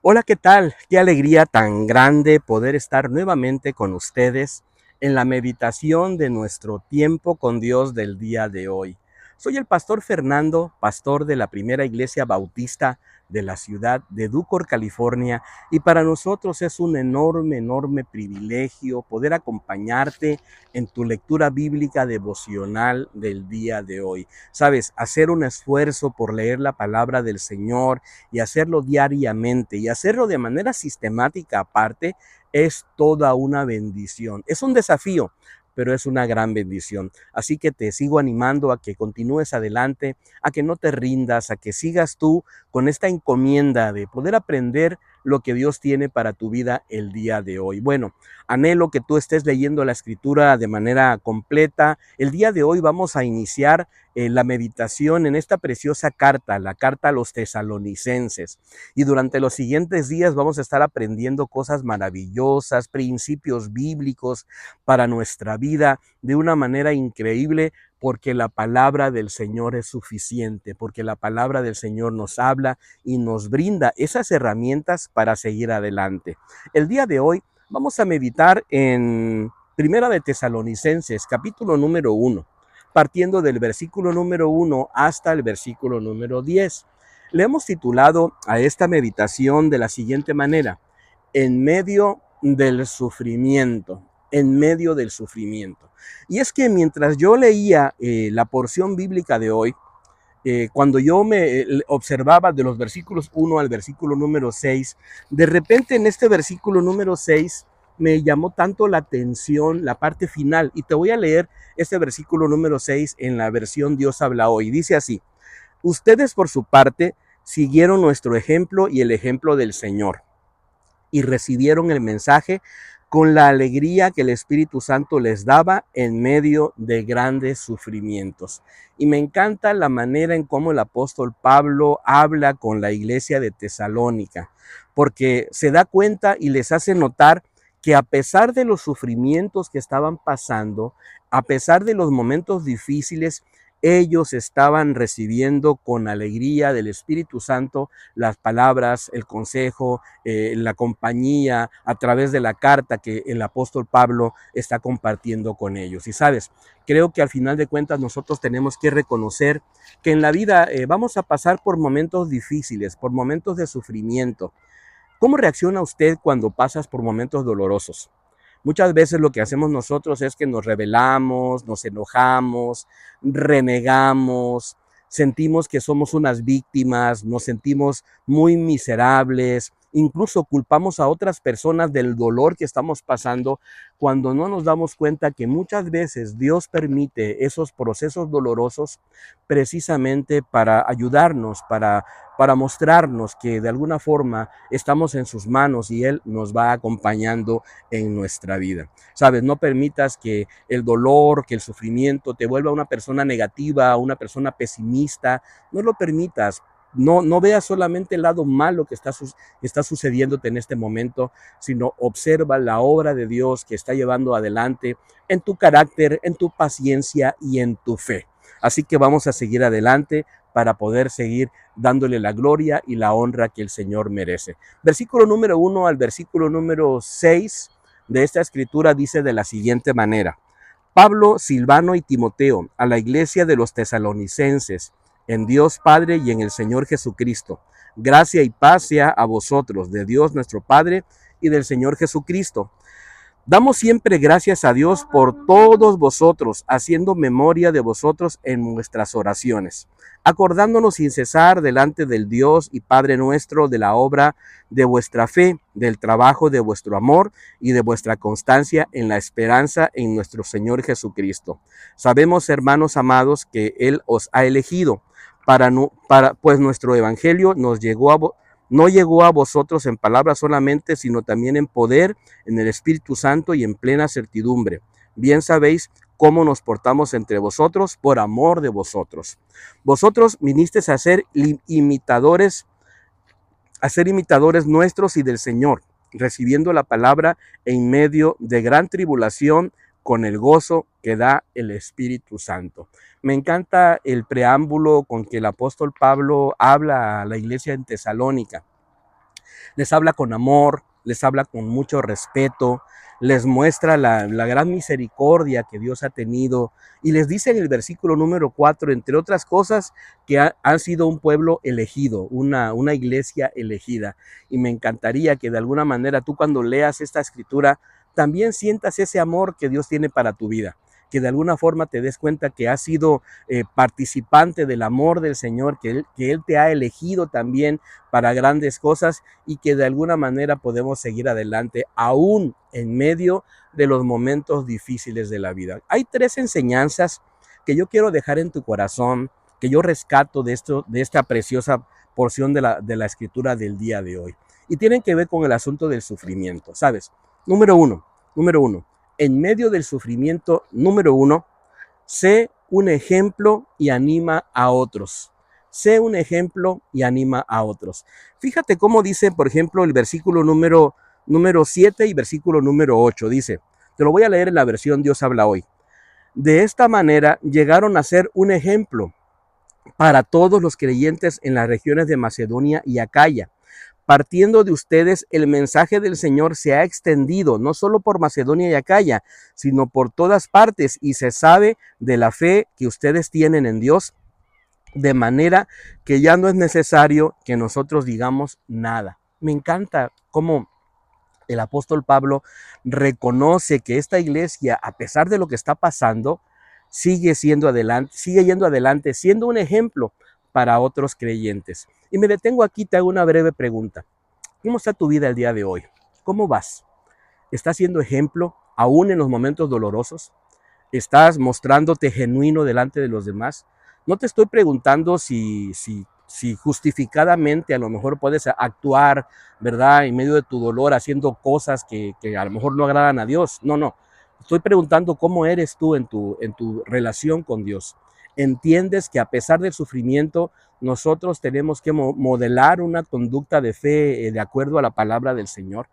Hola, ¿qué tal? Qué alegría tan grande poder estar nuevamente con ustedes en la meditación de nuestro tiempo con Dios del día de hoy. Soy el pastor Fernando, pastor de la Primera Iglesia Bautista de la ciudad de Ducor, California, y para nosotros es un enorme privilegio poder acompañarte en tu lectura bíblica devocional del día de hoy. Sabes, hacer un esfuerzo por leer la palabra del Señor y hacerlo diariamente y hacerlo de manera sistemática aparte es toda una bendición. Es un desafío, pero es una gran bendición. Así que te sigo animando a que continúes adelante, a que no te rindas, a que sigas tú con esta encomienda de poder aprender lo que Dios tiene para tu vida el día de hoy. Bueno, anhelo que tú estés leyendo la escritura de manera completa. El día de hoy vamos a iniciar la meditación en esta preciosa carta, la carta a los tesalonicenses. Y durante los siguientes días vamos a estar aprendiendo cosas maravillosas, principios bíblicos para nuestra vida de una manera increíble, porque la palabra del Señor es suficiente, porque la palabra del Señor nos habla y nos brinda esas herramientas para seguir adelante. El día de hoy vamos a meditar en Primera de Tesalonicenses, capítulo número 1, partiendo del versículo número 1 hasta el versículo número 10. Le hemos titulado a esta meditación de la siguiente manera: en medio del sufrimiento, en medio del sufrimiento. Y es que mientras yo leía la porción bíblica de hoy, cuando yo me observaba de los versículos 1 al versículo número 6, de repente en este versículo número 6 me llamó tanto la atención la parte final, y te voy a leer este versículo número 6 en la versión Dios habla hoy. Dice así: ustedes por su parte siguieron nuestro ejemplo y el ejemplo del Señor, y recibieron el mensaje con la alegría que el Espíritu Santo les daba en medio de grandes sufrimientos. Y me encanta la manera en cómo el apóstol Pablo habla con la iglesia de Tesalónica, porque se da cuenta y les hace notar que a pesar de los sufrimientos que estaban pasando, a pesar de los momentos difíciles, ellos estaban recibiendo con alegría del Espíritu Santo las palabras, el consejo, la compañía a través de la carta que el apóstol Pablo está compartiendo con ellos. Y sabes, creo que al final de cuentas nosotros tenemos que reconocer que en la vida vamos a pasar por momentos difíciles, por momentos de sufrimiento. ¿Cómo reacciona usted cuando pasas por momentos dolorosos? Muchas veces lo que hacemos nosotros es que nos rebelamos, nos enojamos, renegamos, sentimos que somos unas víctimas, nos sentimos muy miserables, incluso culpamos a otras personas del dolor que estamos pasando, cuando no nos damos cuenta que muchas veces Dios permite esos procesos dolorosos precisamente para ayudarnos, para mostrarnos que de alguna forma estamos en sus manos y Él nos va acompañando en nuestra vida. Sabes, no permitas que el dolor, que el sufrimiento te vuelva una persona negativa, una persona pesimista. No lo permitas. No veas solamente el lado malo que está sucediéndote en este momento, sino observa la obra de Dios que está llevando adelante en tu carácter, en tu paciencia y en tu fe. Así que vamos a seguir adelante para poder seguir dándole la gloria y la honra que el Señor merece. Versículo número 1 al versículo número 6 de esta escritura dice de la siguiente manera: Pablo, Silvano y Timoteo, a la iglesia de los tesalonicenses, en Dios Padre y en el Señor Jesucristo. Gracia y paz sea a vosotros, de Dios nuestro Padre y del Señor Jesucristo. Damos siempre gracias a Dios por todos vosotros, haciendo memoria de vosotros en nuestras oraciones, acordándonos sin cesar delante del Dios y Padre nuestro de la obra de vuestra fe, del trabajo de vuestro amor y de vuestra constancia en la esperanza en nuestro Señor Jesucristo. Sabemos, hermanos amados, que Él os ha elegido pues nuestro evangelio no llegó a vosotros en palabras solamente, sino también en poder, en el Espíritu Santo y en plena certidumbre. Bien sabéis cómo nos portamos entre vosotros por amor de vosotros. Vosotros vinisteis a ser imitadores nuestros y del Señor, recibiendo la palabra en medio de gran tribulación, con el gozo que da el Espíritu Santo. Me encanta el preámbulo con que el apóstol Pablo habla a la iglesia en Tesalónica. Les habla con amor, les habla con mucho respeto, les muestra la gran misericordia que Dios ha tenido y les dice en el versículo número 4, entre otras cosas, que han sido un pueblo elegido, una iglesia elegida. Y me encantaría que de alguna manera tú cuando leas esta escritura también sientas ese amor que Dios tiene para tu vida, que de alguna forma te des cuenta que has sido participante del amor del Señor, que Él te ha elegido también para grandes cosas y que de alguna manera podemos seguir adelante aún en medio de los momentos difíciles de la vida. Hay 3 enseñanzas que yo quiero dejar en tu corazón, que yo rescato de esta preciosa porción de la escritura del día de hoy. Y tienen que ver con el asunto del sufrimiento, ¿sabes? Número uno, en medio del sufrimiento, número 1, sé un ejemplo y anima a otros. Sé un ejemplo y anima a otros. Fíjate cómo dice, por ejemplo, el versículo número 7 y versículo número 8. Dice, te lo voy a leer en la versión Dios habla hoy. De esta manera llegaron a ser un ejemplo para todos los creyentes en las regiones de Macedonia y Acaya. Partiendo de ustedes, el mensaje del Señor se ha extendido no solo por Macedonia y Acaya, sino por todas partes, y se sabe de la fe que ustedes tienen en Dios, de manera que ya no es necesario que nosotros digamos nada. Me encanta cómo el apóstol Pablo reconoce que esta iglesia, a pesar de lo que está pasando, sigue yendo adelante, siendo un ejemplo para otros creyentes. Y me detengo aquí, te hago una breve pregunta. ¿Cómo está tu vida el día de hoy? ¿Cómo vas? ¿Estás siendo ejemplo aún en los momentos dolorosos? ¿Estás mostrándote genuino delante de los demás? No te estoy preguntando si justificadamente a lo mejor puedes actuar, ¿verdad? En medio de tu dolor haciendo cosas que a lo mejor no agradan a Dios. No. Estoy preguntando cómo eres tú en tu relación con Dios. ¿Entiendes que a pesar del sufrimiento, nosotros tenemos que modelar una conducta de fe de acuerdo a la palabra del Señor?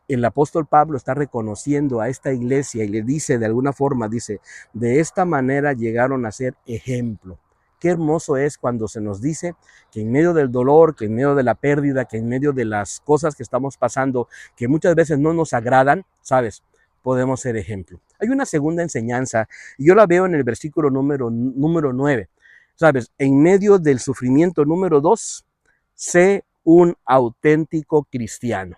El apóstol Pablo está reconociendo a esta iglesia y le dice de alguna forma, dice, de esta manera llegaron a ser ejemplo. Qué hermoso es cuando se nos dice que en medio del dolor, que en medio de la pérdida, que en medio de las cosas que estamos pasando, que muchas veces no nos agradan, ¿sabes? Podemos ser ejemplo. Hay una segunda enseñanza, y yo la veo en el versículo número 9. ¿Sabes? En medio del sufrimiento número 2, sé un auténtico cristiano.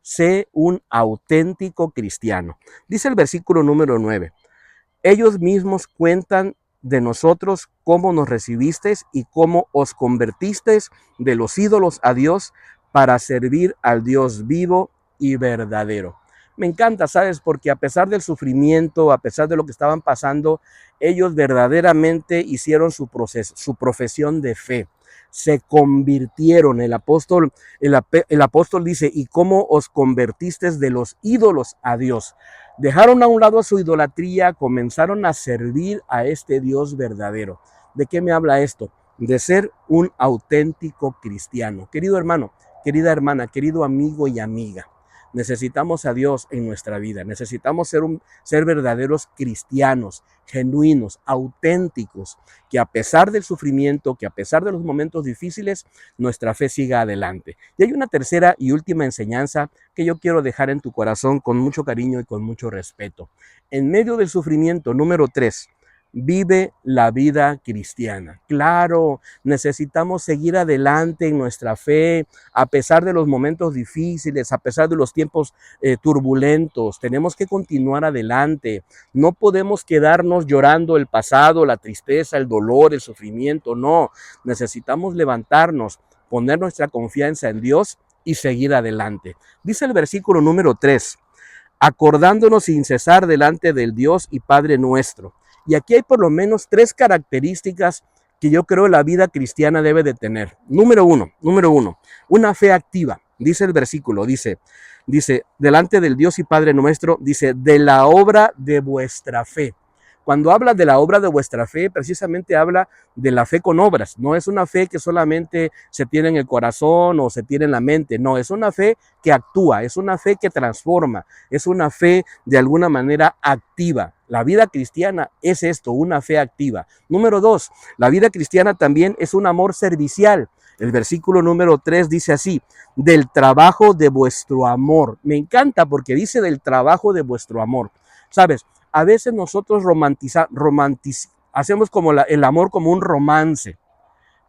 Sé un auténtico cristiano. Dice el versículo número 9. Ellos mismos cuentan de nosotros cómo nos recibisteis y cómo os convertisteis de los ídolos a Dios para servir al Dios vivo y verdadero. Me encanta, ¿sabes? Porque a pesar del sufrimiento, a pesar de lo que estaban pasando, ellos verdaderamente hicieron su profesión de fe. Se convirtieron. El apóstol dice, ¿y cómo os convertisteis de los ídolos a Dios? Dejaron a un lado su idolatría, comenzaron a servir a este Dios verdadero. ¿De qué me habla esto? De ser un auténtico cristiano. Querido hermano, querida hermana, querido amigo y amiga, necesitamos a Dios en nuestra vida. Necesitamos ser verdaderos cristianos, genuinos, auténticos, que a pesar del sufrimiento, que a pesar de los momentos difíciles, nuestra fe siga adelante. Y hay una tercera y última enseñanza que yo quiero dejar en tu corazón con mucho cariño y con mucho respeto. En medio del sufrimiento, número 3, vive la vida cristiana. Claro, necesitamos seguir adelante en nuestra fe, a pesar de los momentos difíciles, a pesar de los tiempos turbulentos. Tenemos que continuar adelante. No podemos quedarnos llorando el pasado, la tristeza, el dolor, el sufrimiento. No, necesitamos levantarnos, poner nuestra confianza en Dios y seguir adelante. Dice el versículo número 3, acordándonos sin cesar delante del Dios y Padre nuestro. Y aquí hay por lo menos 3 características que yo creo la vida cristiana debe de tener. Número uno, una fe activa. Dice el versículo, dice, delante del Dios y Padre nuestro, dice, de la obra de vuestra fe. Cuando habla de la obra de vuestra fe, precisamente habla de la fe con obras. No es una fe que solamente se tiene en el corazón o se tiene en la mente. No, es una fe que actúa, es una fe que transforma, es una fe de alguna manera activa. La vida cristiana es esto, una fe activa. Número 2, la vida cristiana también es un amor servicial. El versículo número 3 dice así: del trabajo de vuestro amor. Me encanta porque dice del trabajo de vuestro amor. Sabes, a veces nosotros hacemos como el amor como un romance.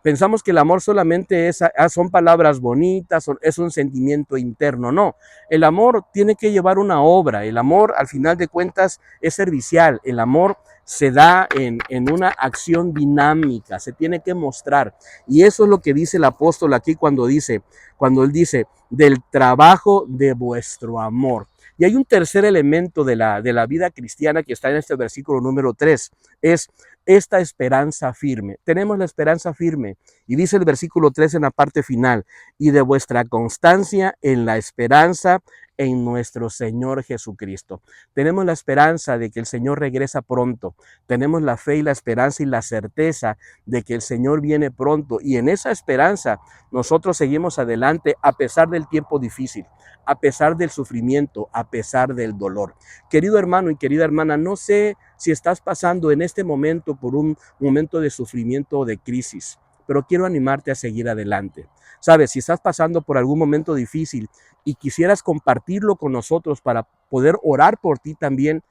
Pensamos que el amor solamente son palabras bonitas, es un sentimiento interno. No, el amor tiene que llevar una obra. El amor, al final de cuentas, es servicial. El amor se da en una acción dinámica, se tiene que mostrar. Y eso es lo que dice el apóstol aquí cuando él dice, del trabajo de vuestro amor. Y hay un tercer elemento de la vida cristiana que está en este versículo número 3, es esta esperanza firme. Tenemos la esperanza firme. Y dice el versículo 3 en la parte final: y de vuestra constancia en la esperanza en nuestro Señor Jesucristo. Tenemos la esperanza de que el Señor regresa pronto. Tenemos la fe y la esperanza y la certeza de que el Señor viene pronto. Y en esa esperanza nosotros seguimos adelante a pesar del tiempo difícil, a pesar del sufrimiento, a pesar del dolor. Querido hermano y querida hermana, no sé si estás pasando en este momento por un momento de sufrimiento o de crisis, pero quiero animarte a seguir adelante. Sabes, si estás pasando por algún momento difícil y quisieras compartirlo con nosotros para poder orar por ti también,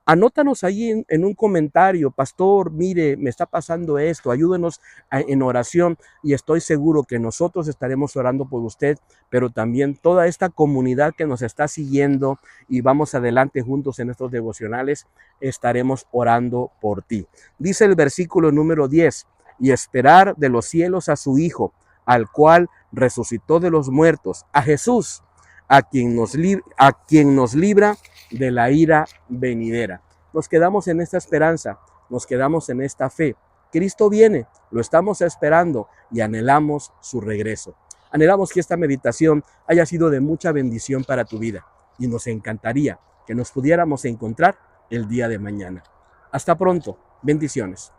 anótanos ahí en un comentario: pastor, mire, me está pasando esto, ayúdenos en oración, y estoy seguro que nosotros estaremos orando por usted, pero también toda esta comunidad que nos está siguiendo y vamos adelante juntos en estos devocionales, estaremos orando por ti. Dice el versículo número 10: y esperar de los cielos a su Hijo, al cual resucitó de los muertos, a Jesús, a quien nos libra de la ira venidera. Nos quedamos en esta esperanza, nos quedamos en esta fe. Cristo viene, lo estamos esperando y anhelamos su regreso. Anhelamos que esta meditación haya sido de mucha bendición para tu vida y nos encantaría que nos pudiéramos encontrar el día de mañana. Hasta pronto, bendiciones.